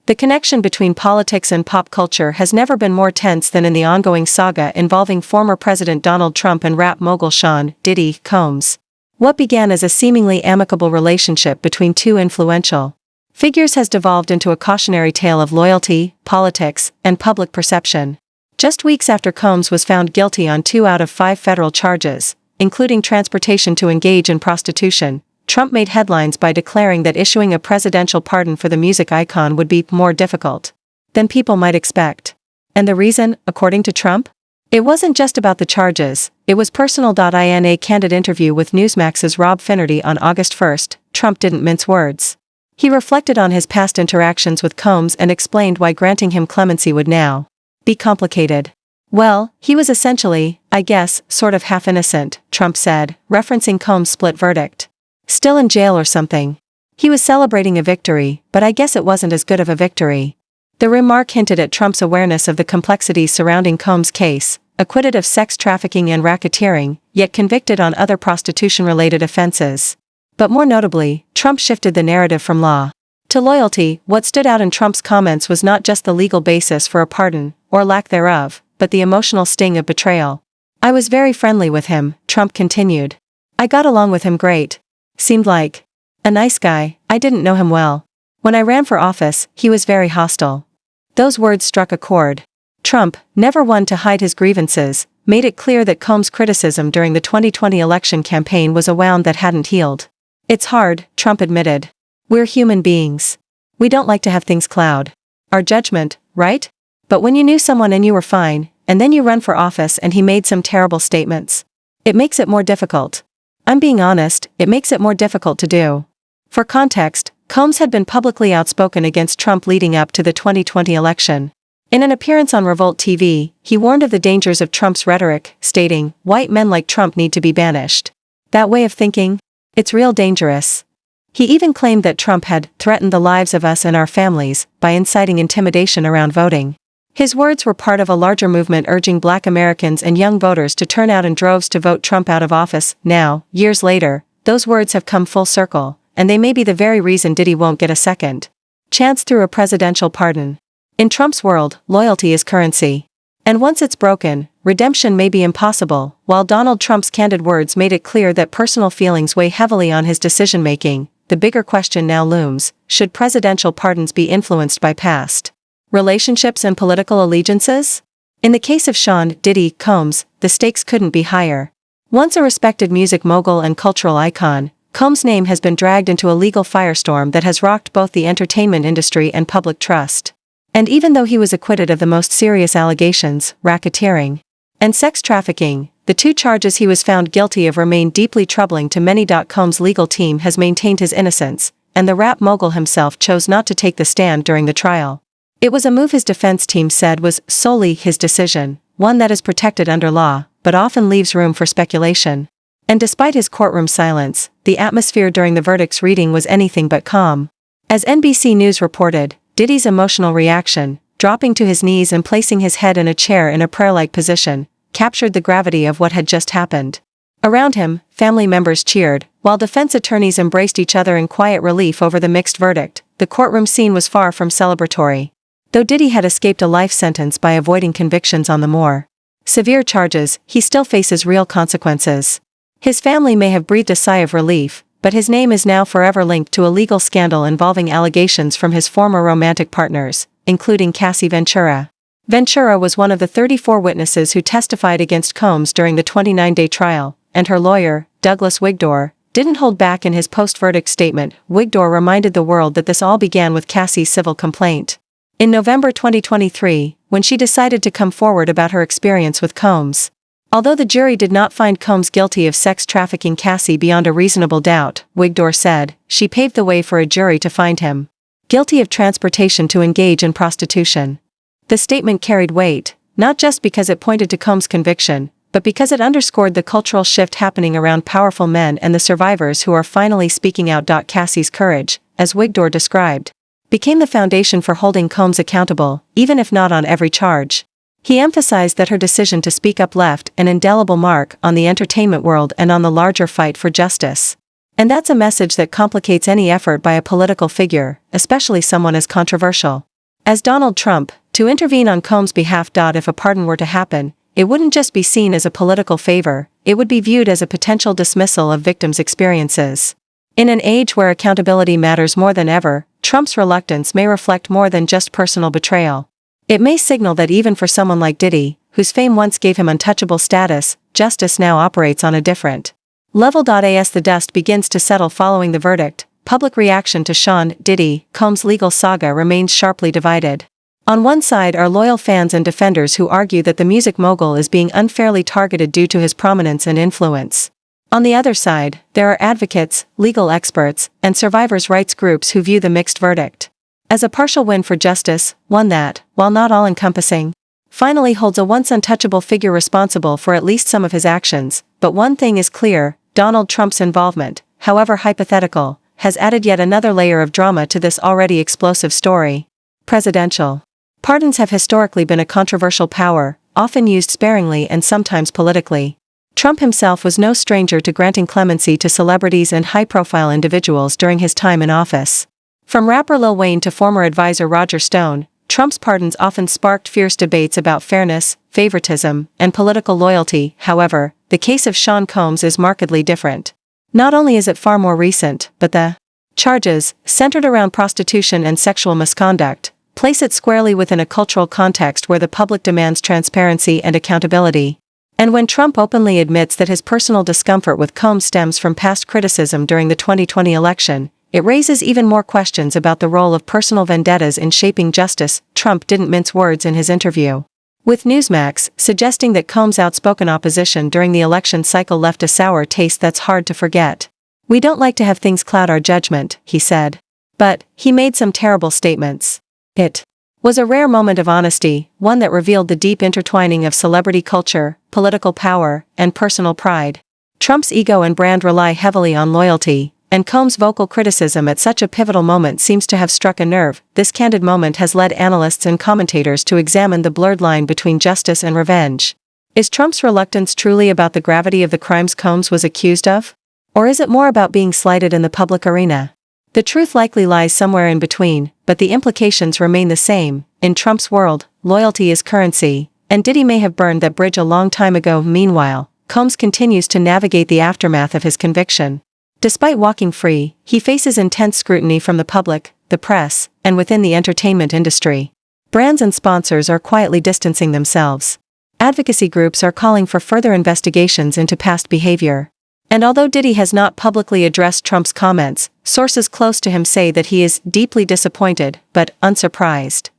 The connection between politics and pop culture has never been more tense than in the ongoing saga involving former President Donald Trump and rap mogul Sean "Diddy" Combs. What began as a seemingly amicable relationship between two influential figures has devolved into a cautionary tale of loyalty, politics, and public perception. Just weeks after Combs was found guilty on 2 out of 5 federal charges, including transportation to engage in prostitution, Trump made headlines by declaring that issuing a presidential pardon for the music icon would be more difficult than people might expect. And the reason, according to Trump? It wasn't just about the charges, it was personal. In a candid interview with Newsmax's Rob Finnerty on August 1, Trump didn't mince words. He reflected on his past interactions with Combs and explained why granting him clemency would now be complicated. Well, he was essentially, I guess, sort of half innocent, Trump said, referencing Combs' split verdict. Still in jail or something. He was celebrating a victory, but I guess it wasn't as good of a victory. The remark hinted at Trump's awareness of the complexities surrounding Combs' case, acquitted of sex trafficking and racketeering, yet convicted on other prostitution-related offenses. But more notably, Trump shifted the narrative from law to loyalty. What stood out in Trump's comments was not just the legal basis for a pardon, or lack thereof, but the emotional sting of betrayal. I was very friendly with him, Trump continued. I got along with him great. Seemed like a nice guy. I didn't know him well. When I ran for office, he was very hostile. Those words struck a chord. Trump, never one to hide his grievances, made it clear that Combs' criticism during the 2020 election campaign was a wound that hadn't healed. It's hard, Trump admitted. We're human beings. We don't like to have things cloud our judgment, right? But when you knew someone and you were fine, and then you run for office and he made some terrible statements, it makes it more difficult. I'm being honest, it makes it more difficult to do. For context, Combs had been publicly outspoken against Trump leading up to the 2020 election. In an appearance on Revolt TV, he warned of the dangers of Trump's rhetoric, stating, "White men like Trump need to be banished. That way of thinking? It's real dangerous." He even claimed that Trump had threatened the lives of us and our families by inciting intimidation around voting. His words were part of a larger movement urging Black Americans and young voters to turn out in droves to vote Trump out of office. Now, years later, those words have come full circle, and they may be the very reason Diddy won't get a second chance through a presidential pardon. In Trump's world, loyalty is currency. And once it's broken, redemption may be impossible. While Donald Trump's candid words made it clear that personal feelings weigh heavily on his decision-making, the bigger question now looms: should presidential pardons be influenced by past relationships and political allegiances? In the case of Sean "Diddy" Combs, the stakes couldn't be higher. Once a respected music mogul and cultural icon, Combs' name has been dragged into a legal firestorm that has rocked both the entertainment industry and public trust. And even though he was acquitted of the most serious allegations, racketeering and sex trafficking, the 2 charges he was found guilty of remain deeply troubling to many. Combs' legal team has maintained his innocence, and the rap mogul himself chose not to take the stand during the trial. It was a move his defense team said was solely his decision, one that is protected under law, but often leaves room for speculation. And despite his courtroom silence, the atmosphere during the verdict's reading was anything but calm. As NBC News reported, Diddy's emotional reaction, dropping to his knees and placing his head in a chair in a prayer-like position, captured the gravity of what had just happened. Around him, family members cheered, while defense attorneys embraced each other in quiet relief over the mixed verdict. The courtroom scene was far from celebratory. Though Diddy had escaped a life sentence by avoiding convictions on the more severe charges, he still faces real consequences. His family may have breathed a sigh of relief, but his name is now forever linked to a legal scandal involving allegations from his former romantic partners, including Cassie Ventura. Ventura was one of the 34 witnesses who testified against Combs during the 29-day trial, and her lawyer, Douglas Wigdor, didn't hold back in his post-verdict statement. Wigdor reminded the world that this all began with Cassie's civil complaint in November 2023, when she decided to come forward about her experience with Combs. Although the jury did not find Combs guilty of sex trafficking Cassie beyond a reasonable doubt, Wigdor said, she paved the way for a jury to find him guilty of transportation to engage in prostitution. The statement carried weight, not just because it pointed to Combs' conviction, but because it underscored the cultural shift happening around powerful men and the survivors who are finally speaking out. Cassie's courage, as Wigdor described, became the foundation for holding Combs accountable, even if not on every charge. He emphasized that her decision to speak up left an indelible mark on the entertainment world and on the larger fight for justice. And that's a message that complicates any effort by a political figure, especially someone as controversial. As Donald Trump, to intervene on Combs' behalf. If a pardon were to happen, it wouldn't just be seen as a political favor, it would be viewed as a potential dismissal of victims' experiences. In an age where accountability matters more than ever, Trump's reluctance may reflect more than just personal betrayal. It may signal that even for someone like Diddy, whose fame once gave him untouchable status, justice now operates on a different level. As the dust begins to settle following the verdict, public reaction to Sean Diddy Combs' legal saga remains sharply divided. On one side are loyal fans and defenders who argue that the music mogul is being unfairly targeted due to his prominence and influence. On the other side, there are advocates, legal experts, and survivors' rights groups who view the mixed verdict as a partial win for justice, one that, while not all-encompassing, finally holds a once untouchable figure responsible for at least some of his actions. But one thing is clear: Donald Trump's involvement, however hypothetical, has added yet another layer of drama to this already explosive story. Presidential pardons have historically been a controversial power, often used sparingly and sometimes politically. Trump himself was no stranger to granting clemency to celebrities and high-profile individuals during his time in office. From rapper Lil Wayne to former advisor Roger Stone, Trump's pardons often sparked fierce debates about fairness, favoritism, and political loyalty. However, the case of Sean Combs is markedly different. Not only is it far more recent, but the charges, centered around prostitution and sexual misconduct, place it squarely within a cultural context where the public demands transparency and accountability. And when Trump openly admits that his personal discomfort with Combs stems from past criticism during the 2020 election, it raises even more questions about the role of personal vendettas in shaping justice. Trump didn't mince words in his interview with Newsmax, suggesting that Combs' outspoken opposition during the election cycle left a sour taste that's hard to forget. "We don't like to have things cloud our judgment," he said. But he made some terrible statements. It was a rare moment of honesty, one that revealed the deep intertwining of celebrity culture, political power, and personal pride. Trump's ego and brand rely heavily on loyalty, and Combs' vocal criticism at such a pivotal moment seems to have struck a nerve. This candid moment has led analysts and commentators to examine the blurred line between justice and revenge. Is Trump's reluctance truly about the gravity of the crimes Combs was accused of? Or is it more about being slighted in the public arena? The truth likely lies somewhere in between, but the implications remain the same. In Trump's world, loyalty is currency, and Diddy may have burned that bridge a long time ago. Meanwhile, Combs continues to navigate the aftermath of his conviction. Despite walking free, he faces intense scrutiny from the public, the press, and within the entertainment industry. Brands and sponsors are quietly distancing themselves. Advocacy groups are calling for further investigations into past behavior. And although Diddy has not publicly addressed Trump's comments, sources close to him say that he is deeply disappointed, but unsurprised.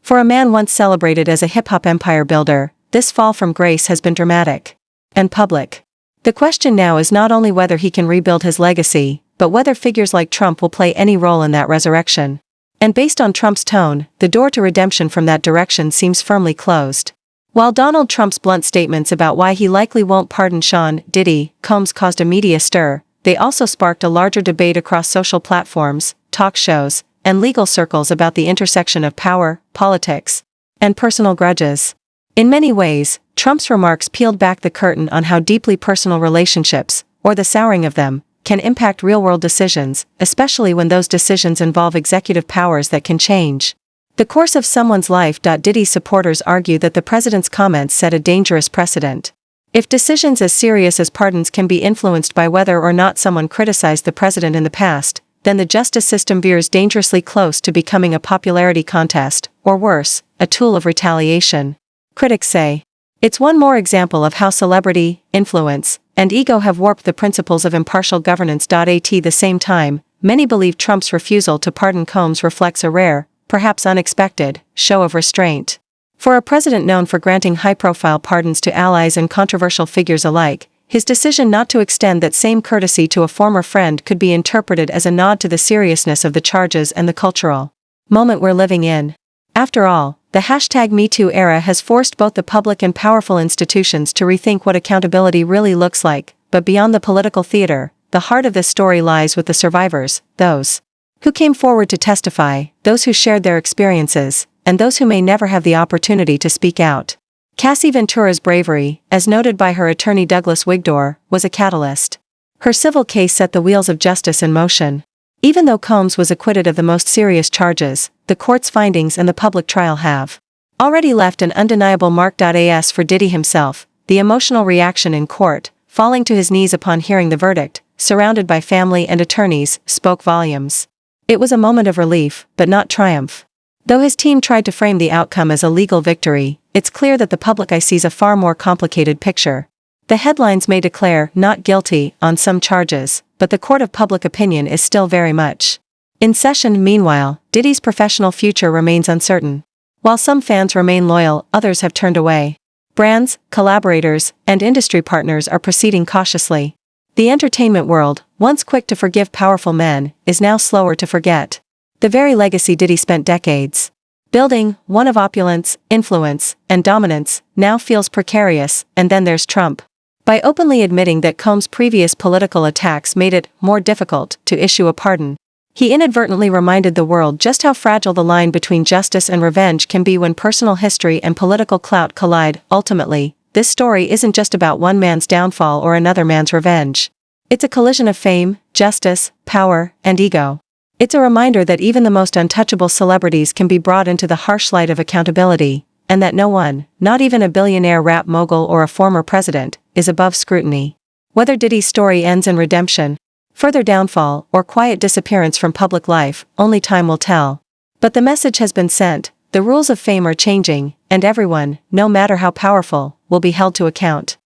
For a man once celebrated as a hip-hop empire builder, this fall from grace has been dramatic and public. The question now is not only whether he can rebuild his legacy, but whether figures like Trump will play any role in that resurrection. And based on Trump's tone, the door to redemption from that direction seems firmly closed. While Donald Trump's blunt statements about why he likely won't pardon Sean Diddy Combs caused a media stir, they also sparked a larger debate across social platforms, talk shows, and legal circles about the intersection of power, politics, and personal grudges. In many ways, Trump's remarks peeled back the curtain on how deeply personal relationships, or the souring of them, can impact real-world decisions, especially when those decisions involve executive powers that can change the course of someone's life. Diddy's supporters argue that the president's comments set a dangerous precedent. If decisions as serious as pardons can be influenced by whether or not someone criticized the president in the past, then the justice system veers dangerously close to becoming a popularity contest, or worse, a tool of retaliation. Critics say it's one more example of how celebrity, influence, and ego have warped the principles of impartial governance. At the same time, many believe Trump's refusal to pardon Combs reflects a rare, perhaps unexpected, show of restraint. For a president known for granting high-profile pardons to allies and controversial figures alike, his decision not to extend that same courtesy to a former friend could be interpreted as a nod to the seriousness of the charges and the cultural moment we're living in. After all, the #MeToo era has forced both the public and powerful institutions to rethink what accountability really looks like. But beyond the political theater, the heart of this story lies with the survivors, those who came forward to testify, those who shared their experiences, and those who may never have the opportunity to speak out. Cassie Ventura's bravery, as noted by her attorney Douglas Wigdor, was a catalyst. Her civil case set the wheels of justice in motion. Even though Combs was acquitted of the most serious charges, the court's findings and the public trial have already left an undeniable mark. As for Diddy himself, the emotional reaction in court, falling to his knees upon hearing the verdict, surrounded by family and attorneys, spoke volumes. It was a moment of relief, but not triumph. Though his team tried to frame the outcome as a legal victory, it's clear that the public eye sees a far more complicated picture. The headlines may declare not guilty on some charges, but the court of public opinion is still very much in session. Meanwhile, Diddy's professional future remains uncertain. While some fans remain loyal, others have turned away. Brands, collaborators, and industry partners are proceeding cautiously. The entertainment world, once quick to forgive powerful men, is now slower to forget the very legacy Diddy spent decades building, one of opulence, influence, and dominance, now feels precarious. And then there's Trump. By openly admitting that Combs' previous political attacks made it more difficult to issue a pardon, he inadvertently reminded the world just how fragile the line between justice and revenge can be when personal history and political clout collide. Ultimately, this story isn't just about one man's downfall or another man's revenge. It's a collision of fame, justice, power, and ego. It's a reminder that even the most untouchable celebrities can be brought into the harsh light of accountability, and that no one, not even a billionaire rap mogul or a former president, is above scrutiny. Whether Diddy's story ends in redemption, further downfall, or quiet disappearance from public life, only time will tell. But the message has been sent, the rules of fame are changing, and everyone, no matter how powerful, will be held to account.